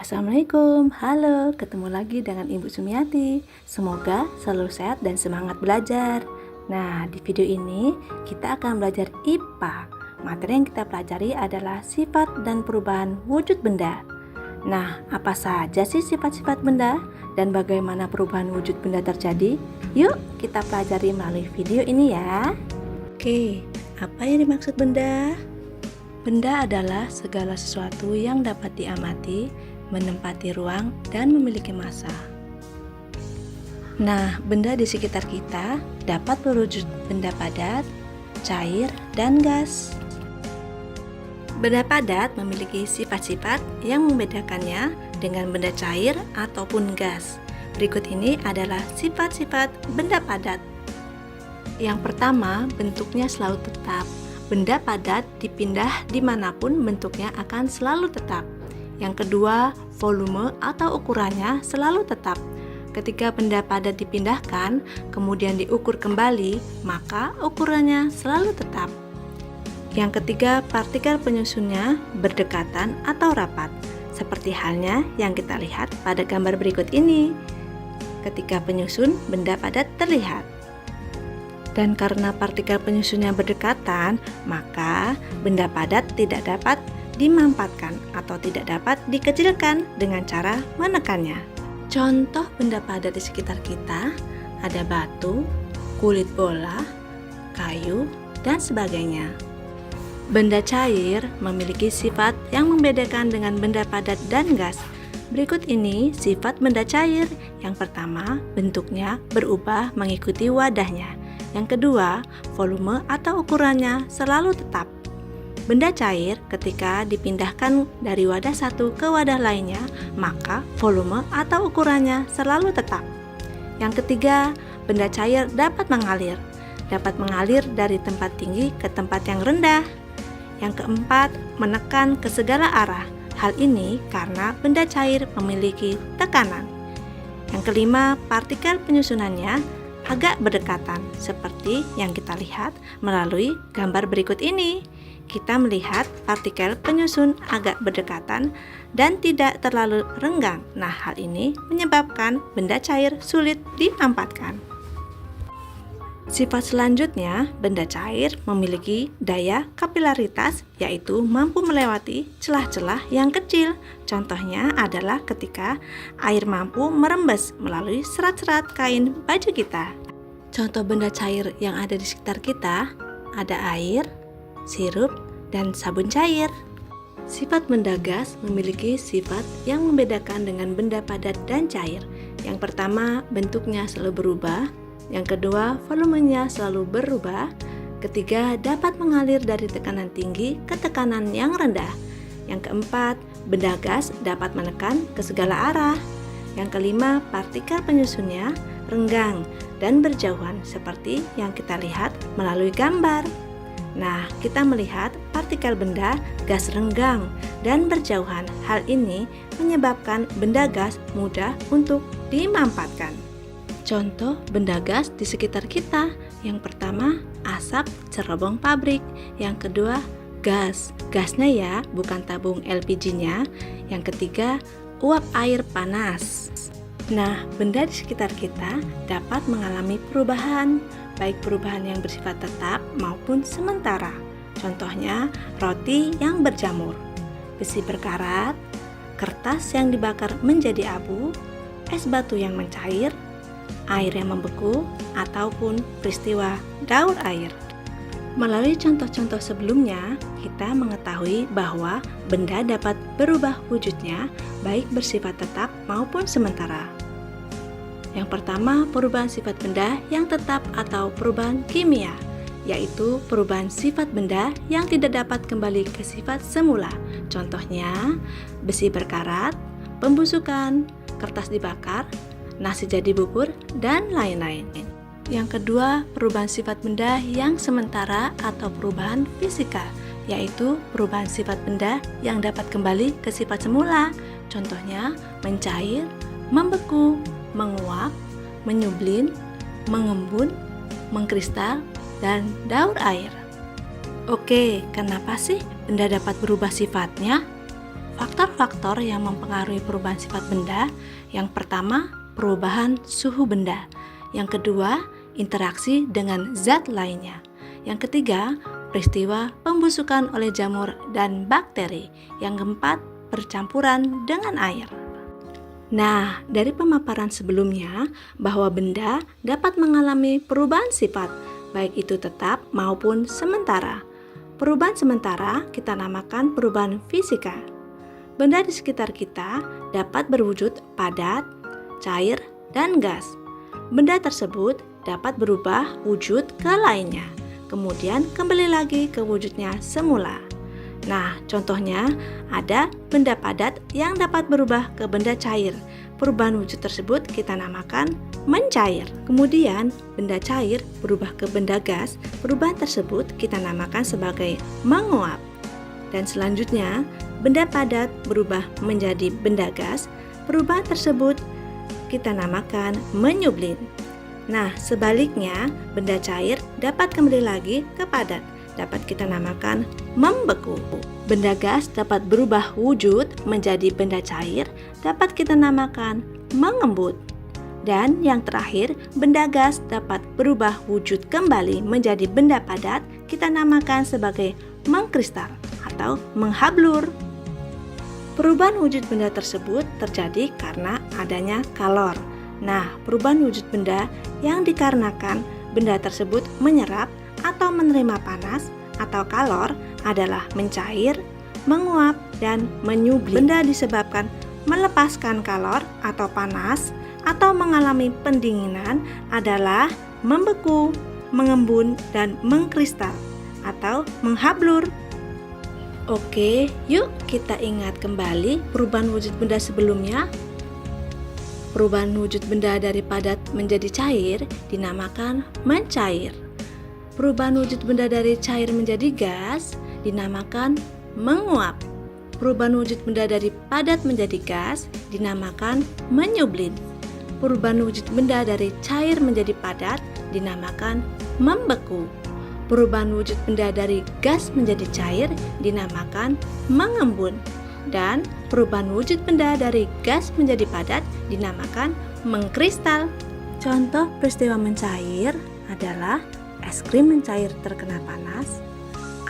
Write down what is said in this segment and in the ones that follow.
Assalamualaikum, halo, ketemu lagi dengan Ibu Sumiati. Semoga selalu sehat dan semangat belajar. Nah, di video ini kita akan belajar IPA. Materi yang kita pelajari adalah sifat dan perubahan wujud benda. Nah, apa saja sih sifat-sifat benda dan bagaimana perubahan wujud benda terjadi? Yuk, kita pelajari melalui video ini ya. Oke, apa yang dimaksud benda? Benda adalah segala sesuatu yang dapat diamati, menempati ruang, dan memiliki massa. Nah, benda di sekitar kita dapat berwujud benda padat, cair, dan gas. Benda padat memiliki sifat-sifat yang membedakannya dengan benda cair ataupun gas. Berikut ini adalah sifat-sifat benda padat. Yang pertama, bentuknya selalu tetap. Benda padat dipindah dimanapun bentuknya akan selalu tetap. Yang kedua, volume atau ukurannya selalu tetap. Ketika benda padat dipindahkan, kemudian diukur kembali, maka ukurannya selalu tetap. Yang ketiga, partikel penyusunnya berdekatan atau rapat, seperti halnya yang kita lihat pada gambar berikut ini. Ketika penyusun, benda padat terlihat. Dan karena partikel penyusunnya berdekatan, maka benda padat tidak dapat dimampatkan atau tidak dapat dikecilkan dengan cara menekannya. Contoh benda padat di sekitar kita ada batu, kulit bola, kayu, dan sebagainya. Benda cair memiliki sifat yang membedakan dengan benda padat dan gas. Berikut ini sifat benda cair. Yang pertama, bentuknya berubah mengikuti wadahnya. Yang kedua, volume atau ukurannya selalu tetap. Benda cair ketika dipindahkan dari wadah satu ke wadah lainnya, maka volume atau ukurannya selalu tetap. Yang ketiga, benda cair dapat mengalir dari tempat tinggi ke tempat yang rendah. Yang keempat, menekan ke segala arah. Hal ini karena benda cair memiliki tekanan. Yang kelima, partikel penyusunannya agak berdekatan, seperti yang kita lihat melalui gambar berikut ini. Kita melihat partikel penyusun agak berdekatan dan tidak terlalu renggang. Nah, hal ini menyebabkan benda cair sulit dimampatkan. Sifat selanjutnya, benda cair memiliki daya kapilaritas, yaitu mampu melewati celah-celah yang kecil. Contohnya adalah ketika air mampu merembes melalui serat-serat kain baju kita. Contoh benda cair yang ada di sekitar kita ada air, sirup, dan sabun cair. Sifat benda gas memiliki sifat yang membedakan dengan benda padat dan cair. Yang pertama, bentuknya selalu berubah. Yang kedua, volumenya selalu berubah. Ketiga, dapat mengalir dari tekanan tinggi ke tekanan yang rendah. Yang keempat, benda gas dapat menekan ke segala arah. Yang kelima, partikel penyusunnya renggang dan berjauhan seperti yang kita lihat melalui gambar. Nah, kita melihat partikel benda gas renggang dan berjauhan. Hal ini menyebabkan benda gas mudah untuk dimampatkan. Contoh benda gas di sekitar kita. Yang pertama, asap cerobong pabrik. Yang kedua, gas. Gasnya ya, bukan tabung LPG-nya. Yang ketiga, uap air panas. Nah, benda di sekitar kita dapat mengalami perubahan, baik perubahan yang bersifat tetap maupun sementara. Contohnya, roti yang berjamur, besi berkarat, kertas yang dibakar menjadi abu, es batu yang mencair, air yang membeku, ataupun peristiwa daur air. Melalui contoh-contoh sebelumnya, kita mengetahui bahwa benda dapat berubah wujudnya, baik bersifat tetap maupun sementara. Yang pertama, perubahan sifat benda yang tetap atau perubahan kimia, yaitu perubahan sifat benda yang tidak dapat kembali ke sifat semula. Contohnya, besi berkarat, pembusukan, kertas dibakar, nasi jadi bubur, dan lain-lain. Yang kedua, perubahan sifat benda yang sementara atau perubahan fisika, yaitu perubahan sifat benda yang dapat kembali ke sifat semula. Contohnya, mencair, membeku, menguap, menyublin, mengembun, mengkristal, dan daur air. Oke, kenapa sih benda dapat berubah sifatnya? Faktor-faktor yang mempengaruhi perubahan sifat benda, yang pertama, perubahan suhu benda. Yang kedua, interaksi dengan zat lainnya. Yang ketiga, peristiwa pembusukan oleh jamur dan bakteri. Yang keempat, percampuran dengan air. Nah, dari pemaparan sebelumnya bahwa benda dapat mengalami perubahan sifat, baik itu tetap maupun sementara. Perubahan sementara kita namakan perubahan fisika. Benda di sekitar kita dapat berwujud padat, cair, dan gas. Benda tersebut dapat berubah wujud ke lainnya, kemudian kembali lagi ke wujudnya semula. Nah, contohnya ada benda padat yang dapat berubah ke benda cair. Perubahan wujud tersebut kita namakan mencair. Kemudian, benda cair berubah ke benda gas. Perubahan tersebut kita namakan sebagai menguap. Dan selanjutnya, benda padat berubah menjadi benda gas. Perubahan tersebut kita namakan menyublin. Nah, sebaliknya, benda cair dapat kembali lagi ke padat. Dapat kita namakan membeku. Benda gas dapat berubah wujud menjadi benda cair, dapat kita namakan mengembut. Dan yang terakhir, benda gas dapat berubah wujud kembali menjadi benda padat, kita namakan sebagai mengkristal atau menghablur. Perubahan wujud benda tersebut terjadi karena adanya kalor. Nah, perubahan wujud benda yang dikarenakan benda tersebut menyerap atau menerima panas atau kalor adalah mencair, menguap, dan menyublin. Benda disebabkan melepaskan kalor atau panas atau mengalami pendinginan adalah membeku, mengembun, dan mengkristal atau menghablur. Oke, yuk kita ingat kembali perubahan wujud benda sebelumnya. Perubahan wujud benda dari padat menjadi cair dinamakan mencair. Perubahan wujud benda dari cair menjadi gas dinamakan menguap. Perubahan wujud benda dari padat menjadi gas dinamakan menyublin. Perubahan wujud benda dari cair menjadi padat dinamakan membeku. Perubahan wujud benda dari gas menjadi cair dinamakan mengembun. Dan perubahan wujud benda dari gas menjadi padat dinamakan mengkristal. Contoh peristiwa mencair adalah es krim mencair terkena panas,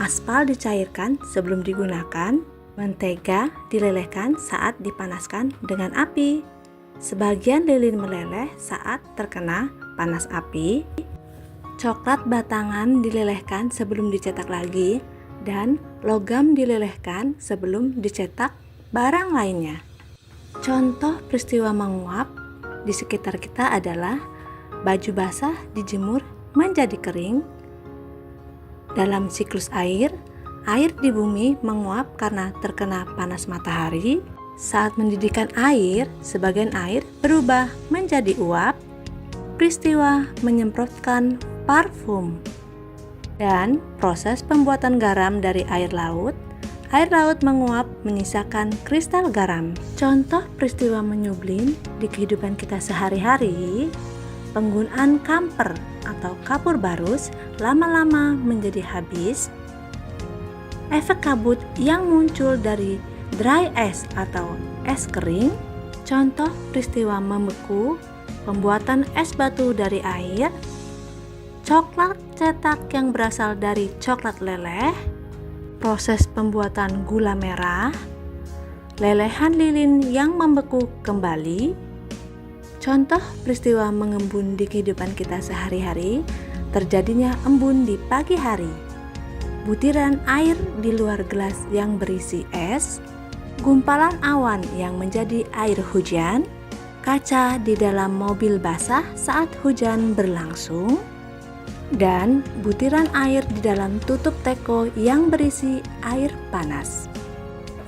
aspal dicairkan sebelum digunakan, mentega dilelehkan saat dipanaskan dengan api, sebagian lilin meleleh saat terkena panas api, coklat batangan dilelehkan sebelum dicetak lagi, dan logam dilelehkan sebelum dicetak barang lainnya. Contoh peristiwa menguap di sekitar kita adalah baju basah dijemur menjadi kering. Dalam siklus air di bumi menguap karena terkena panas matahari. Saat mendidihkan air, sebagian air berubah menjadi uap. Peristiwa menyemprotkan parfum. Dan proses pembuatan garam dari air laut menguap menyisakan kristal garam. Contoh peristiwa menyublin di kehidupan kita sehari-hari, penggunaan kamper atau kapur barus lama-lama menjadi habis, efek kabut yang muncul dari dry ice atau es kering, contoh peristiwa membeku, pembuatan es batu dari air, coklat cetak yang berasal dari coklat leleh, proses pembuatan gula merah, lelehan lilin yang membeku kembali. Contoh peristiwa mengembun di kehidupan kita sehari-hari, terjadinya embun di pagi hari, butiran air di luar gelas yang berisi es, gumpalan awan yang menjadi air hujan, kaca di dalam mobil basah saat hujan berlangsung, dan butiran air di dalam tutup teko yang berisi air panas.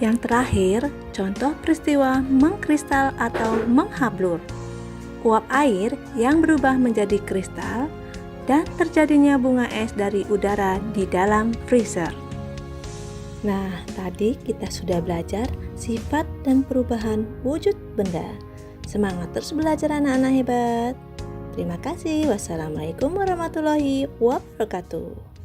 Yang terakhir, contoh peristiwa mengkristal atau menghablur, uap air yang berubah menjadi kristal, dan terjadinya bunga es dari udara di dalam freezer. Nah, tadi kita sudah belajar sifat dan perubahan wujud benda. Semangat terus belajar anak-anak hebat. Terima kasih. Wassalamualaikum warahmatullahi wabarakatuh.